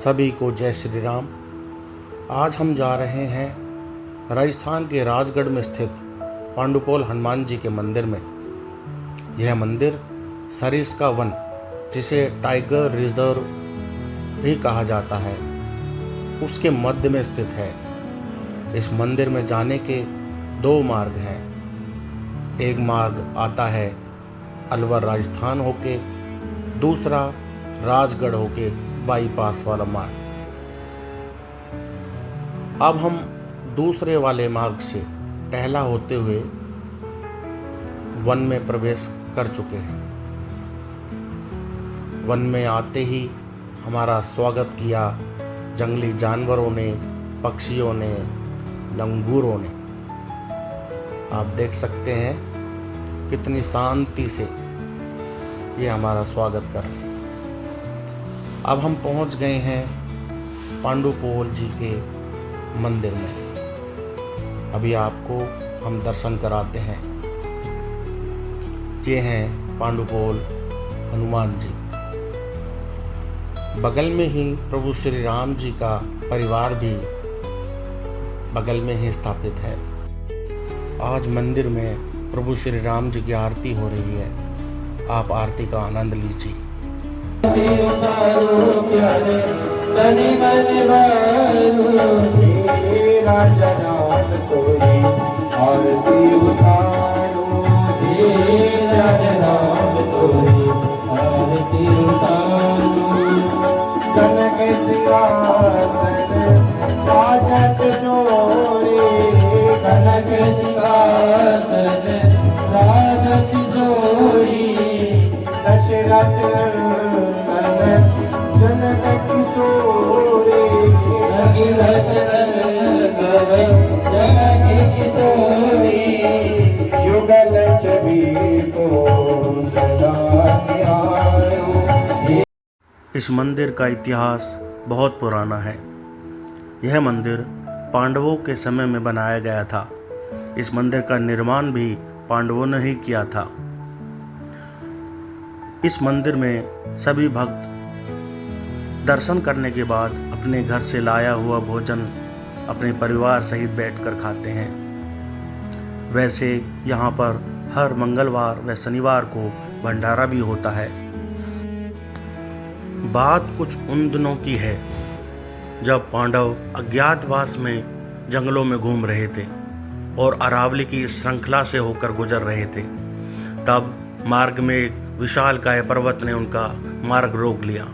सभी को जय श्री राम। आज हम जा रहे हैं राजस्थान के राजगढ़ में स्थित पांडुपोल हनुमान जी के मंदिर में। यह मंदिर सरिस्का वन, जिसे टाइगर रिजर्व भी कहा जाता है, उसके मध्य में स्थित है। इस मंदिर में जाने के दो मार्ग हैं। एक मार्ग आता है अलवर राजस्थान होके, दूसरा राजगढ़ होके बाईपास वाला मार्ग। अब हम दूसरे वाले मार्ग से टहला होते हुए वन में प्रवेश कर चुके हैं। वन में आते ही हमारा स्वागत किया जंगली जानवरों ने, पक्षियों ने, लंगूरों ने। आप देख सकते हैं कितनी शांति से ये हमारा स्वागत कर रहे हैं। अब हम पहुंच गए हैं पांडुपोल जी के मंदिर में। अभी आपको हम दर्शन कराते हैं। ये हैं पांडुपोल हनुमान जी। बगल में ही प्रभु श्री राम जी का परिवार भी बगल में ही स्थापित है। आज मंदिर में प्रभु श्री राम जी की आरती हो रही है। आप आरती का आनंद लीजिए। इस मंदिर का इतिहास बहुत पुराना है। यह मंदिर पांडवों के समय में बनाया गया था। इस मंदिर का निर्माण भी पांडवों ने ही किया था। इस मंदिर में सभी भक्त दर्शन करने के बाद अपने घर से लाया हुआ भोजन अपने परिवार सहित बैठकर खाते हैं। वैसे यहाँ पर हर मंगलवार व शनिवार को भंडारा भी होता है। बात कुछ उन दिनों की है जब पांडव अज्ञातवास में जंगलों में घूम रहे थे और अरावली की श्रृंखला से होकर गुजर रहे थे। तब मार्ग में एक विशालकाय पर्वत ने उनका मार्ग रोक लिया।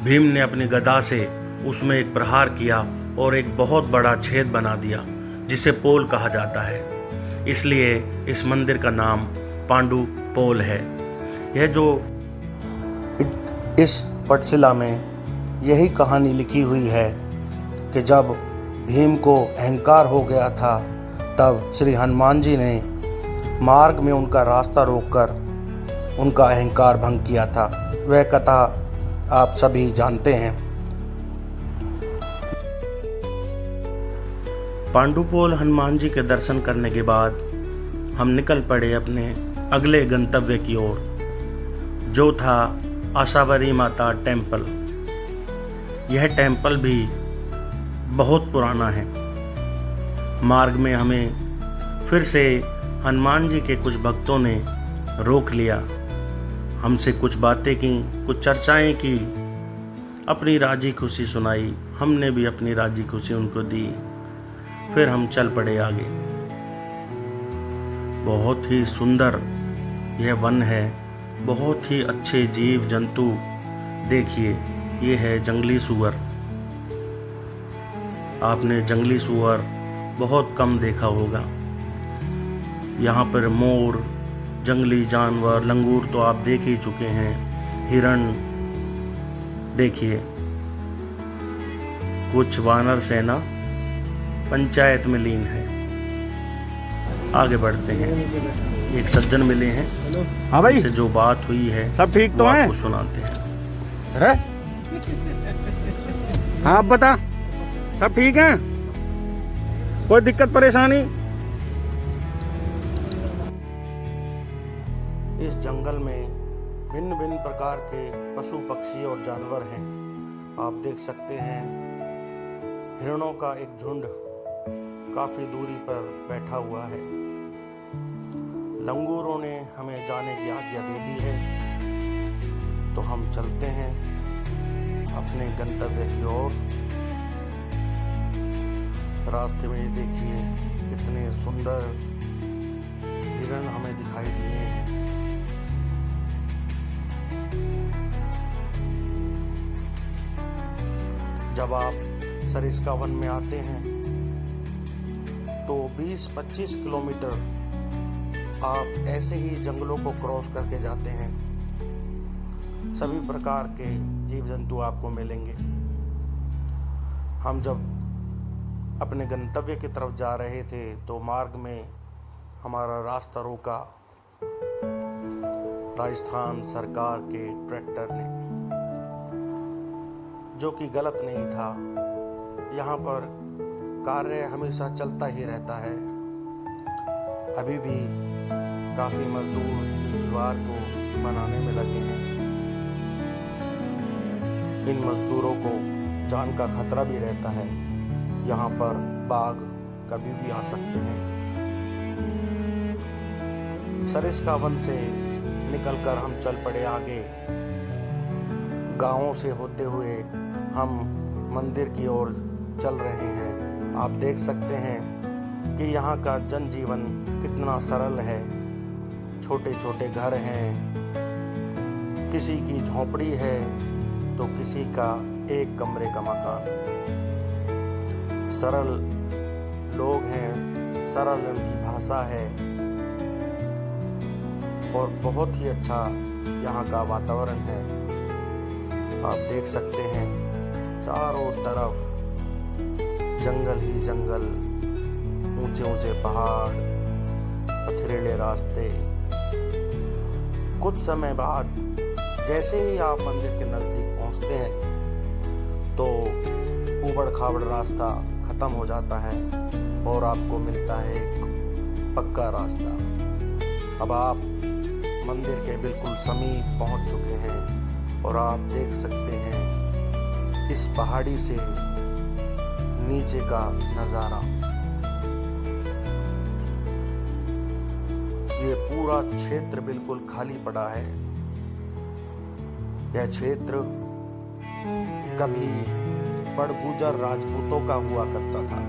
भीम ने अपनी गदा से उसमें एक प्रहार किया और एक बहुत बड़ा छेद बना दिया, जिसे पोल कहा जाता है। इसलिए इस मंदिर का नाम पांडु पोल है। यह जो इस पटशिला में यही कहानी लिखी हुई है कि जब भीम को अहंकार हो गया था, तब श्री हनुमान जी ने मार्ग में उनका रास्ता रोककर उनका अहंकार भंग किया था। वह कथा आप सभी जानते हैं। पांडुपोल हनुमान जी के दर्शन करने के बाद हम निकल पड़े अपने अगले गंतव्य की ओर, जो था आशावरी माता टेम्पल। यह टेम्पल भी बहुत पुराना है। मार्ग में हमें फिर से हनुमान जी के कुछ भक्तों ने रोक लिया, हमसे कुछ बातें की, कुछ चर्चाएं की, अपनी राजी खुशी सुनाई। हमने भी अपनी राजी खुशी उनको दी। फिर हम चल पड़े आगे। बहुत ही सुंदर यह वन है, बहुत ही अच्छे जीव जंतु। देखिए, ये है जंगली सूअर। आपने जंगली सूअर बहुत कम देखा होगा। यहाँ पर मोर, जंगली जानवर, लंगूर तो आप देख ही चुके हैं। हिरण देखिए। कुछ वानर सेना पंचायत में लीन है। आगे बढ़ते हैं। एक सज्जन मिले हैं। हाँ भाई, से जो बात हुई है सब ठीक तो है? आपको सुनाते हैं। अरे हाँ, आप बता, सब ठीक है? कोई दिक्कत परेशानी? इस जंगल में भिन्न भिन्न प्रकार के पशु पक्षी और जानवर हैं। आप देख सकते हैं हिरणों का एक झुंड काफ़ी दूरी पर बैठा हुआ है। लंगूरों ने हमें जाने की आज्ञा दे दी है, तो हम चलते हैं अपने गंतव्य की ओर। रास्ते में देखिए कितने सुंदर हिरण हमें दिखाई दिए हैं। जब आप सरिस्का वन में आते हैं तो 20-25 किलोमीटर आप ऐसे ही जंगलों को क्रॉस करके जाते हैं। सभी प्रकार के जीव जंतु आपको मिलेंगे। हम जब अपने गंतव्य की तरफ जा रहे थे तो मार्ग में हमारा रास्ता रोका राजस्थान सरकार के ट्रैक्टर ने, जो कि गलत नहीं था। यहाँ पर कार्य हमेशा चलता ही रहता है। अभी भी काफ़ी मजदूर इस दीवार को बनाने में लगे हैं। इन मजदूरों को जान का खतरा भी रहता है। यहाँ पर बाघ कभी भी आ सकते हैं। सरिस्का वन से निकलकर हम चल पड़े आगे। गांवों से होते हुए हम मंदिर की ओर चल रहे हैं। आप देख सकते हैं कि यहाँ का जनजीवन कितना सरल है। छोटे छोटे घर हैं, किसी की झोंपड़ी है तो किसी का एक कमरे का मकान। सरल लोग हैं, सरल उनकी भाषा है और बहुत ही अच्छा यहाँ का वातावरण है। आप देख सकते हैं चारों तरफ जंगल ही जंगल, ऊंचे ऊंचे पहाड़, पथरीले रास्ते। कुछ समय बाद जैसे ही आप मंदिर के नज़दीक पहुंचते हैं तो ऊबड़ खाबड़ रास्ता ख़त्म हो जाता है और आपको मिलता है एक पक्का रास्ता। अब आप मंदिर के बिल्कुल समीप पहुंच चुके हैं और आप देख सकते हैं इस पहाड़ी से नीचे का नज़ारा। ये पूरा क्षेत्र बिल्कुल खाली पड़ा है। यह क्षेत्र कभी बड़गुजर राजपूतों का हुआ करता था।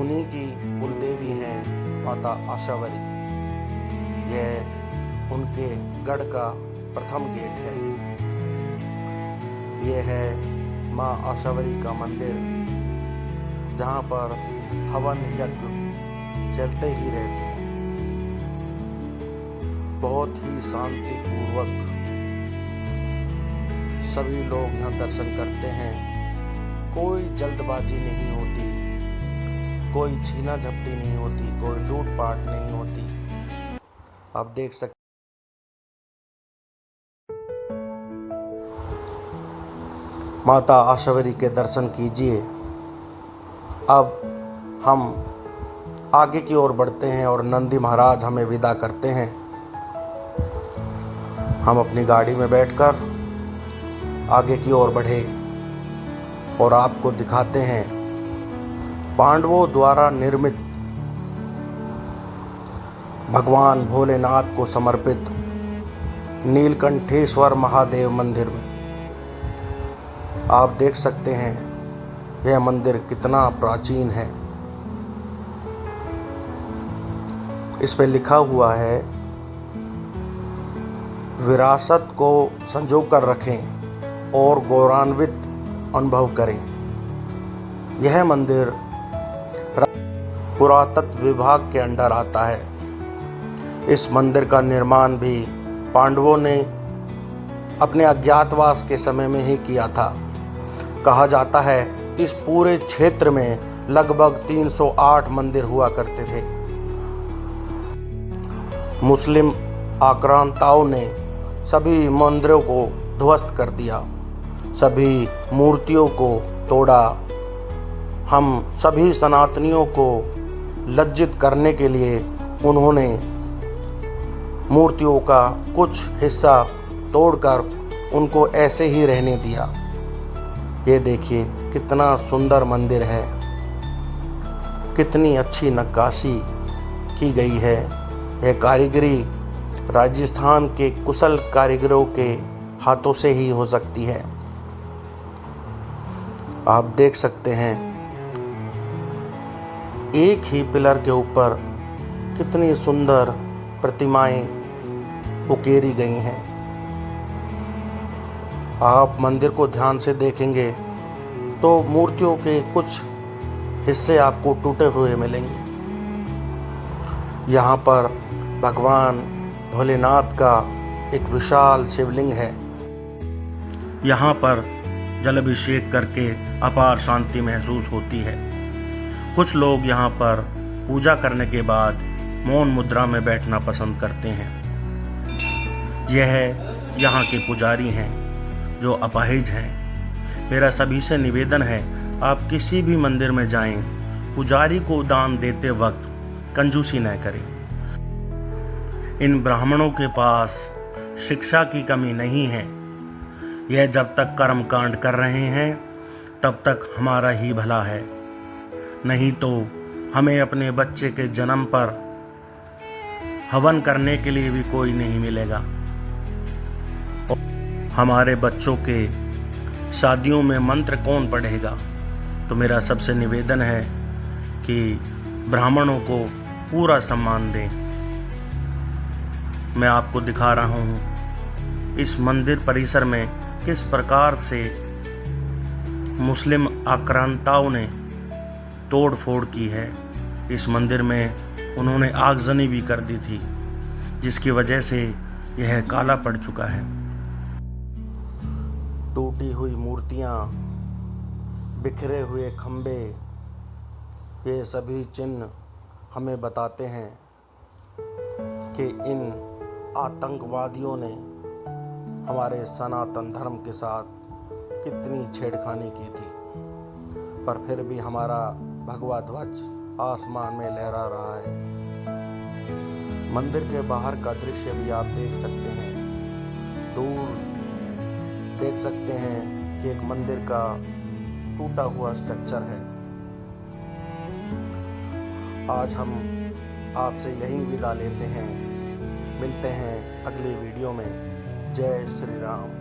उन्हीं की कुलदेवी हैं माता आशावरी। यह उनके गढ़ का प्रथम गेट है। यह है माँ आशावरी का मंदिर, जहाँ पर हवन यज्ञ चलते ही रहते हैं। बहुत ही शांतिपूर्वक सभी लोग यहाँ दर्शन करते हैं। कोई जल्दबाजी नहीं होती, कोई छीना झपटी नहीं होती, कोई लूटपाट नहीं होती। आप देख सकते माता आशावरी के दर्शन कीजिए। अब हम आगे की ओर बढ़ते हैं और नंदी महाराज हमें विदा करते हैं। हम अपनी गाड़ी में बैठकर आगे की ओर बढ़े और आपको दिखाते हैं पांडवों द्वारा निर्मित भगवान भोलेनाथ को समर्पित नीलकंठेश्वर महादेव मंदिर में। आप देख सकते हैं यह मंदिर कितना प्राचीन है। इस पे लिखा हुआ है, विरासत को संजो कर रखें और गौरवान्वित अनुभव करें। यह मंदिर पुरातत्व विभाग के अंडर आता है। इस मंदिर का निर्माण भी पांडवों ने अपने अज्ञातवास के समय में ही किया था। कहा जाता है इस पूरे क्षेत्र में लगभग 308 मंदिर हुआ करते थे। मुस्लिम आक्रांताओं ने सभी मंदिरों को ध्वस्त कर दिया, सभी मूर्तियों को तोड़ा। हम सभी सनातनियों को लज्जित करने के लिए उन्होंने मूर्तियों का कुछ हिस्सा तोड़कर उनको ऐसे ही रहने दिया। ये देखिए कितना सुंदर मंदिर है, कितनी अच्छी नक्काशी की गई है। यह कारीगरी राजस्थान के कुशल कारीगरों के हाथों से ही हो सकती है। आप देख सकते हैं एक ही पिलर के ऊपर कितनी सुंदर प्रतिमाएं उकेरी गई हैं। आप मंदिर को ध्यान से देखेंगे तो मूर्तियों के कुछ हिस्से आपको टूटे हुए मिलेंगे। यहाँ पर भगवान भोलेनाथ का एक विशाल शिवलिंग है। यहाँ पर जलाभिषेक करके अपार शांति महसूस होती है। कुछ लोग यहाँ पर पूजा करने के बाद मौन मुद्रा में बैठना पसंद करते हैं। यह यहाँ के पुजारी हैं जो अपाहिज हैं। मेरा सभी से निवेदन है, आप किसी भी मंदिर में जाएं, पुजारी को दान देते वक्त कंजूसी न करें। इन ब्राह्मणों के पास शिक्षा की कमी नहीं है। यह जब तक कर्म कांड कर रहे हैं तब तक हमारा ही भला है, नहीं तो हमें अपने बच्चे के जन्म पर हवन करने के लिए भी कोई नहीं मिलेगा। हमारे बच्चों के शादियों में मंत्र कौन पढ़ेगा? तो मेरा सबसे निवेदन है कि ब्राह्मणों को पूरा सम्मान दें। मैं आपको दिखा रहा हूँ इस मंदिर परिसर में किस प्रकार से मुस्लिम आक्रांताओं ने तोड़ फोड़ की है। इस मंदिर में उन्होंने आगजनी भी कर दी थी, जिसकी वजह से यह काला पड़ चुका है। टूटी हुई मूर्तियाँ, बिखरे हुए खंबे, ये सभी चिन्ह हमें बताते हैं कि इन आतंकवादियों ने हमारे सनातन धर्म के साथ कितनी छेड़खानी की थी, पर फिर भी हमारा भगवा ध्वज आसमान में लहरा रहा है। मंदिर के बाहर का दृश्य भी आप देख सकते हैं। दूर देख सकते हैं कि एक मंदिर का टूटा हुआ स्ट्रक्चर है। आज हम आपसे यहीं विदा लेते हैं। मिलते हैं अगले वीडियो में। जय श्री राम।